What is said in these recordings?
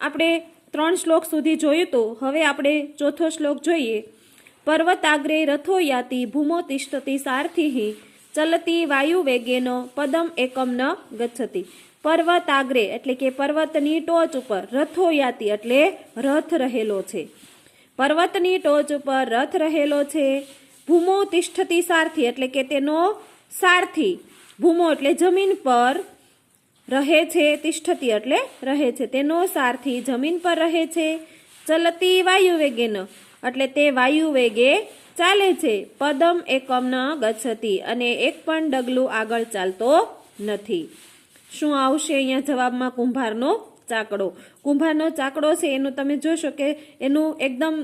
આપણે 3 શ્લોક સુધી જોયું તો હવે આપણે ચોથો શ્લોક જોઈએ। પર્વતાગ્રે રથો યાતિ ભૂમો તિષ્ઠતિ સારથિઃ ચલતી વાયુ વેગેન પદમ એકમ ન ગચ્છતિ। પર્વતાગ્રે એટલે કે પર્વતની ટોચ ઉપર રથો યાતિ એટલે રથ રહેલો છે। પર્વતની ટોચ ઉપર રથ રહેલો છે। ભૂમો તિષ્ઠતિ સારથી એટલે કે તેનો સારથી, ભૂમો એટલે જમીન પર રહે છે, તિષ્ઠતિ એટલે રહે છે, તેનો સારથી જમીન પર રહે છે। ચલતી વાયુ વેગેન એટલે તે વાયુ વેગે ચાલે છે। પદમ એકમ ન ગચ્છતિ અને એક પણ ડગલું આગળ ચાલતો નથી। શું આવશે અહીંયા જવાબમાં? કુંભારનો ચાકડો। કુંભારનો ચાકડો છે એનું તમે જોશો કે એનું એકદમ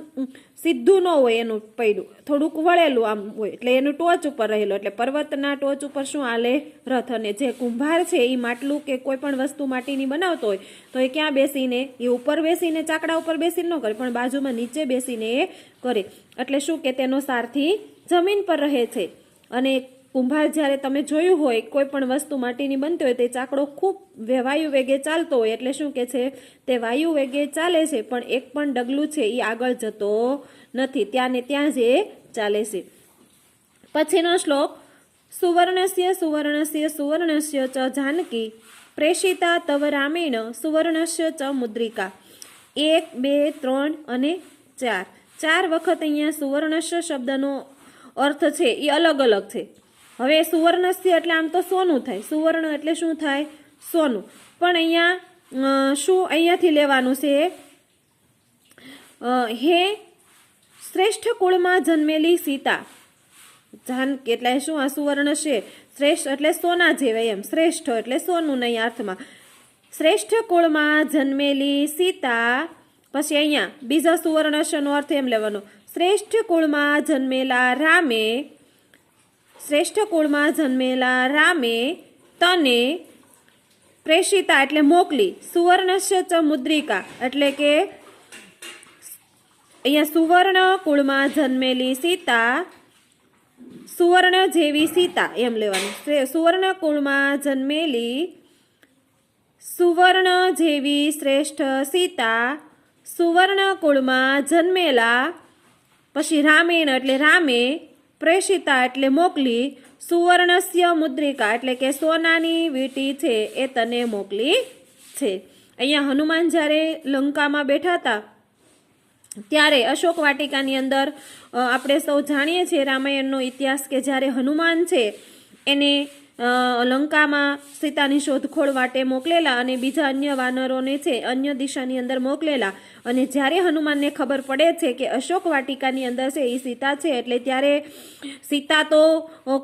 સીધું ન હોય, એનું પૈડું થોડુંક વળેલું આમ હોય, એટલે એનું ટોચ ઉપર રહેલો, એટલે પર્વતના ટોચ ઉપર શું હાલે? રથ। અને જે કુંભાર છે એ માટલું કે કોઈ પણ વસ્તુ માટીની બનાવતો હોય તો એ ક્યાં બેસીને? એ ઉપર બેસીને, ચાકડા ઉપર બેસીને ન કરે, પણ બાજુમાં નીચે બેસીને એ કરે। એટલે શું કે તેનો સારથી જમીન પર રહે છે। અને કુંભાર જ્યારે તમે જોયું હોય કોઈ પણ વસ્તુ માટીની બનતી હોય તે ચાકડો ખૂબ વાયુ વેગે ચાલતો હોય, એટલે શું કે છે? તે વાયુ વેગે ચાલે છે પણ એક પણ ડગલું છે એ આગળ જતો નથી, ત્યાં ને ત્યાં જ એ ચાલે છે। પછીનો શ્લોક સુવર્ણસ્ય સુવર્ણસ્ય સુવર્ણસ્ય ચ જાનકી પ્રેષિતા તવ રામેણ સુવર્ણસ્ય ચ મુદ્રિકા। 1, 2, 3 અને 4 4 વખત અહીંયા સુવર્ણસ્ય શબ્દનો અર્થ છે એ અલગ અલગ છે। હવે સુવર્ણસ્ય એટલે આમ તો સોનું થાય, સુવર્ણ એટલે શું થાય? સોનું। પણ અહીંયા શું અહીંયાથી લેવાનું છે? હે શ્રેષ્ઠ કુળમાં જન્મેલી સીતા, જાનકી એટલે શું? આ સુવર્ણ છે, શ્રેષ્ઠ એટલે સોના જેવા, એમ શ્રેષ્ઠ એટલે સોનું નહીં અર્થમાં। શ્રેષ્ઠ કુળમાં જન્મેલી સીતા, પછી અહીંયા બીજા સુવર્ણસ્યનો અર્થ એમ લેવાનો, શ્રેષ્ઠ કુળમાં જન્મેલા રામે, શ્રેષ્ઠ કુળમાં જન્મેલા રામે તને પ્રેષિતા એટલે મોકલી, સુવર્ણસ્ય ચ મુદ્રિકા એટલે કે અહીંયા સુવર્ણ કુળમાં જન્મેલી સીતા, સુવર્ણ જેવી સીતા એમ લેવાનું। સુવર્ણ કુળમાં જન્મેલી સુવર્ણ જેવી શ્રેષ્ઠ સીતા, સુવર્ણ કુળમાં જન્મેલા, પછી રામેણ એટલે રામે, પ્રેષિતા એટલે મોકલી, સુવર્ણસ્ય મુદ્રિકા એટલે કે સોનાની વીંટી છે એ તને મોકલી છે। અહીંયા હનુમાન જ્યારે લંકામાં બેઠા હતા ત્યારે અશોક વાટિકાની અંદર આપણે સૌ જાણીએ છીએ રામાયણનો ઇતિહાસ કે જ્યારે હનુમાન છે એને લંકામાં સીતાની શોધખોળ માટે મોકલેલા અને બીજા અન્ય વાનરોને છે અન્ય દિશાની અંદર મોકલેલા, અને જ્યારે હનુમાનને ખબર પડે છે કે અશોક વાટિકાની અંદર છે એ સીતા છે, એટલે ત્યારે સીતા તો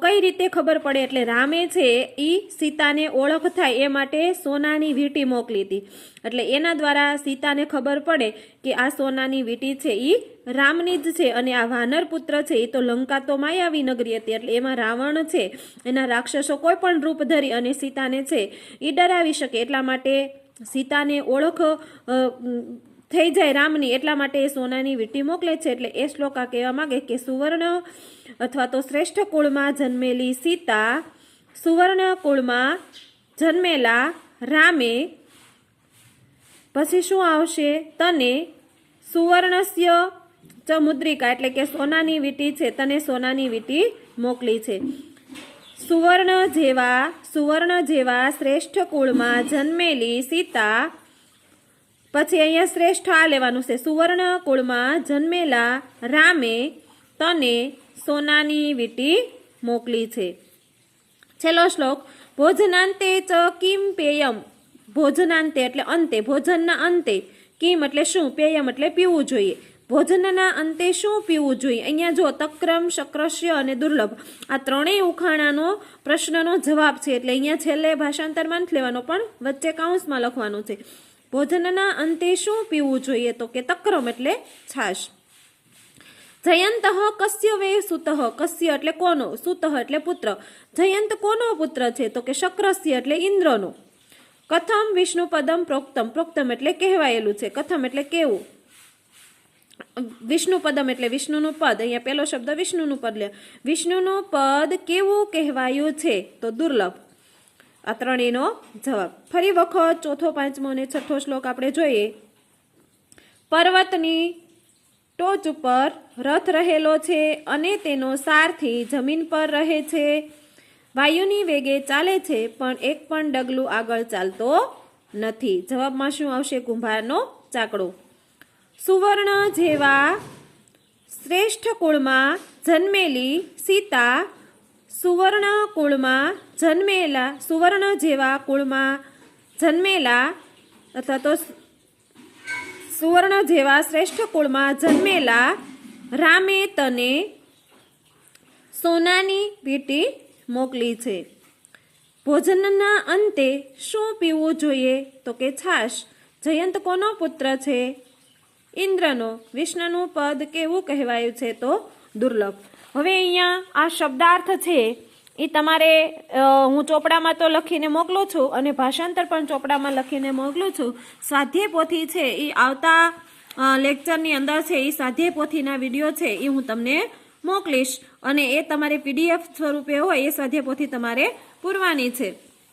કઈ રીતે ખબર પડે? એટલે રામે છે એ સીતાને ઓળખ થાય એ માટે સોનાની વીંટી મોકલી હતી, એટલે એના દ્વારા સીતાને ખબર પડે કે આ સોનાની વીંટી છે એ રામની જ છે। અને આ વાનર પુત્ર છે એ તો લંકા તો માયાવી નગરી હતી, એટલે એમાં રાવણ છે એના રાક્ષસો કોઈ પણ રૂપ ધરી અને સીતાને છે એ ડરાવી શકે, એટલા માટે સીતાને ઓળખ થઈ જાય રામની, એટલા માટે એ સોનાની વીંટી મોકલે છે। એટલે એ શ્લોક આ કહેવા માંગે કે સુવર્ણ અથવા તો શ્રેષ્ઠ કુળમાં જન્મેલી સીતા, સુવર્ણ કુળમાં જન્મેલા રામે, પછી શું આવશે? તને સુવર્ણસ્ય ચ મુદ્રિકા એટલે કે સોનાની વીંટી છે, તને સોનાની વીંટી મોકલી છે। સુવર્ણ જેવા શ્રેષ્ઠ કુળમાં જન્મેલી સીતા, પછી અહીંયા શ્રેષ્ઠ આ લેવાનું છે, સુવર્ણ કુળમાં જન્મેલા રામે તને સોનાની વીંટી મોકલી છે। છેલ્લો શ્લોક ભોજનાંતે ચ કિમ પેયમ, ભોજનાંતે એટલે અંતે, ભોજનના અંતે, કિમ એટલે શું, પેયમ એટલે પીવું જોઈએ, ભોજનના અંતે શું પીવું જોઈએ? અહીંયા જો તક્રમ, શક્રસ્ય અને દુર્લભ આ ત્રણેય ઉખાણાનો પ્રશ્નનો જવાબ છે, એટલે અહીંયા છેલ્લે ભાષાંતરમાં નથી લેવાનો પણ વચ્ચે કાઉન્સમાં લખવાનું છે। ભોજનના અંતે શું પીવું જોઈએ? તો કે તક્રમ એટલે છાશ। જયંત કસ્ય વે સુતઃ, કસ્ય એટલે કોનો, સુતઃ એટલે પુત્ર, જયંત કોનો પુત્ર છે? તો કે શક્રસ્ય એટલે ઇન્દ્રનો। કથમ વિષ્ણુ પદમ પ્રોક્તમ, પ્રોક્તમ એટલે કહેવાયેલું છે, કથમ એટલે કેવું, વિષ્ણુ પદમ એટલે વિષ્ણુનું પદ, અહીંયા પહેલો શબ્દ વિષ્ણુનું પદ લે, વિષ્ણુનું પદ કેવું કહેવાયું છે? તો દુર્લભ। આ ત્રણેયનો જવાબ। ફરી વખત ચોથો, પાંચમો અને છઠ્ઠો શ્લોક આપણે જોઈએ। પર્વતની ટોચ ઉપર રથ રહેલો છે અને તેનો સારથી જમીન પર રહે છે. વાયુની વેગે ચાલે છે પણ એક પણ ડગલું આગળ ચાલતો નથી. જવાબમાં શું આવશે? કુંભારનો ચાકડો. સુવર્ણ જેવા શ્રેષ્ઠ કુળમાં જન્મેલી સીતા સુવર્ણ જેવા કુળમાં જન્મેલા અથવા તો સુવર્ણ જેવા શ્રેષ્ઠ કુળમાં જન્મેલા રામે તને સોનાની વીંટી મોકલી છે. ભોજનના અંતે શું પીવું જોઈએ? તો કે છાશ. જયંત કોનો પુત્ર છે? ઇન્દ્રનો. વિષ્ણુનું પદ કેવું કહેવાયું છે? તો દુર્લભ. હવે અહીંયા આ શબ્દાર્થ છે એ તમારે હું ચોપડામાં તો લખીને મોકલું છું અને ભાષાંતર પણ ચોપડામાં લખીને મોકલું છું. સ્વાધ્યાય પોથી છે એ આવતા લેક્ચરની અંદર છે એ સ્વાધ્યાય પોથીના વિડીયો છે એ હું તમને મોકલીશ અને એ તમારે PDF સ્વરૂપે હોય એ સ્વાધ્યાય પોથી તમારે પૂરવાની છે.